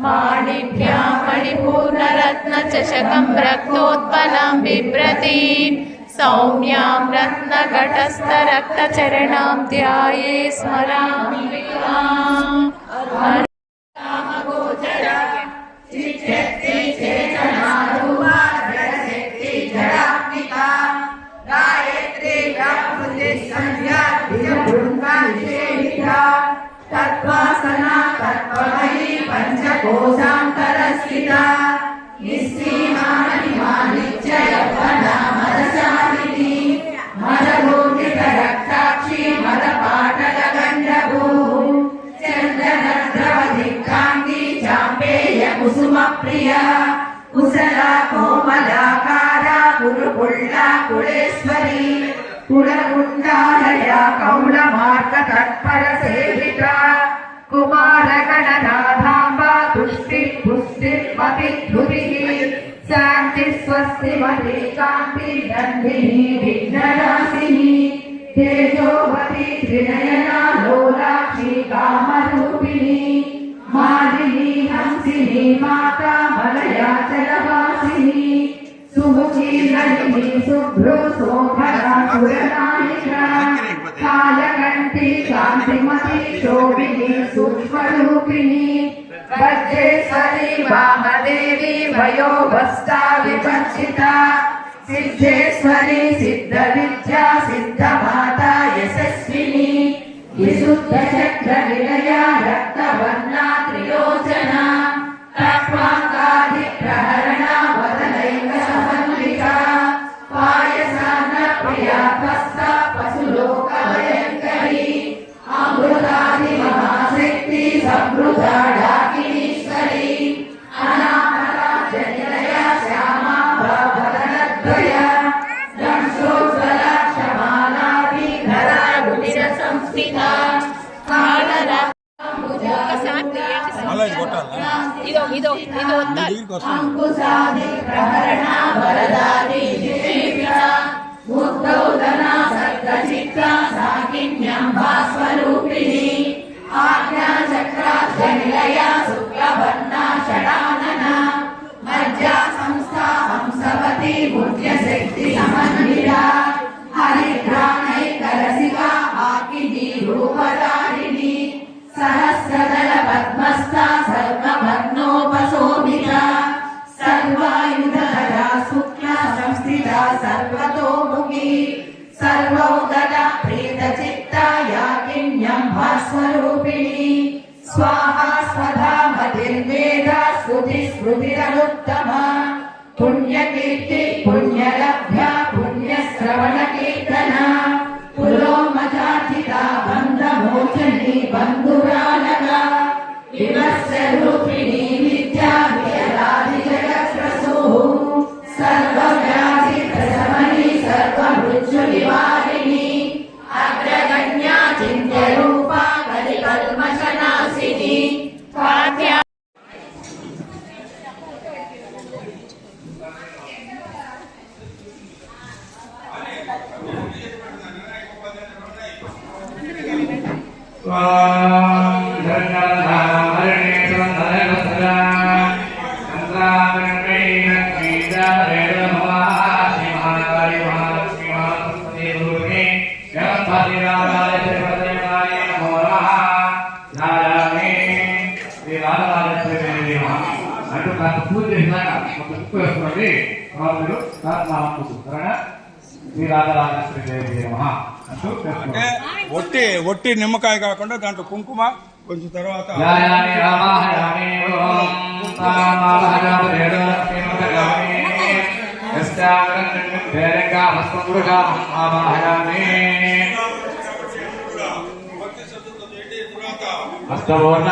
माणिक्यां मणिपूर्णरत्नचषकं रक्तोत्पलां बिभ्रतीं सौम्यां रत्नघटस्थरक्तचरणां ध्याये स्मराम्बिकाम्। तत्वासना तत्त्वमयी पंचकोशान्तरस्थिता निस्सीमा महिमा नित्ययौवना मदशालिनी मदभूतिरक्ताक्षी मदपाटलगण्डभूः चन्दनद्रवदिक्कान्ति चाम्पेय कुसुमप्रिया कुशला कोमलाकारा कुरुकुल्ला कुलेश्वरी कुलकुण्डालया कौलमार्गतत्परसेविता कुमारगणनाथाम्बा तुष्टिः पुष्टिर्मतिधुतिः शान्तिः स्वस्तिमती कान्तिः नन्दिनी विघ्ननाशिनी तेजोवती त्रिनयना लोलाक्षी कामरूपिणी मालिनी हंसिनी माता मलयाचलवासिनी सुमुखी नलिनी शुभ्रो शोभना सुरनायिका कालकण्ठी कान्तिमती शोभिनी सूक्ष्मरूपिणी वज्रेश्वरी वामदेवी वयोभस्ता विभर्जिता सिद्धेश्वरी सिद्धविद्या सिद्धमाता यशस्विनी विशुद्धचक्रनिलया रक्तवर्णा त्रिलोचना तत्त्वाङ्गादिप्रहरणा वदनैकसमन्विता पायसान्नप्रिया हस्ता पशुलोकभयङ्करी अमृतादिमहाशक्ति समृद्धा डाकिनीश्वरी अनामता जनिलया श्यामा वदनद्वया दंशोज्ज्वला क्षमालाभिधरा रुचिरसंस्थिता अंकुशादि प्रहरणा वरदादि निषेविता मुक्तौदना सर्गचित्रा साकिन्यां भास्वरूपिणी आज्ञाचक्रार्धनिलया शुक्लवर्णा षडानना मज्जा संस्था हंसवती बुद्ध्यशक्ति समन्विता हरिघ्राणैकरसिका आकिनी रूपधारिणी सहस्रदल पद्मस्था सर्वभग्नोपशोभिता सर्वायुधरा शुक्ला संस्थिता सर्वतोमुखी सर्वोदरा प्रीतचित्ता याकिन्यं भास्वरूपिणी स्वाहा स्वधा मतिर्वेदा स्तुतिस्मृतिरनुत्तमा पुण्यकीर्ति पुण्यलभ्या पुण्यश्रवणकीर्तना पुलोमचाचिता बन्धमोचनी बन्धुरानगा विमर्शरूपिणी विद्या वियलादिजगत्प्रसूः सर्वव्याधिप्रशमनी सर्वमृत्युनिवारिणी अग्रगण्या चिन्त्यरूपा कलिकल्मषनाशिनी पाद्या ఒట్టి నిమ్మకాయ కాకుండా దాంట్లో కుంకుమ కొంచెం తర్వాత అష్టవర్ణ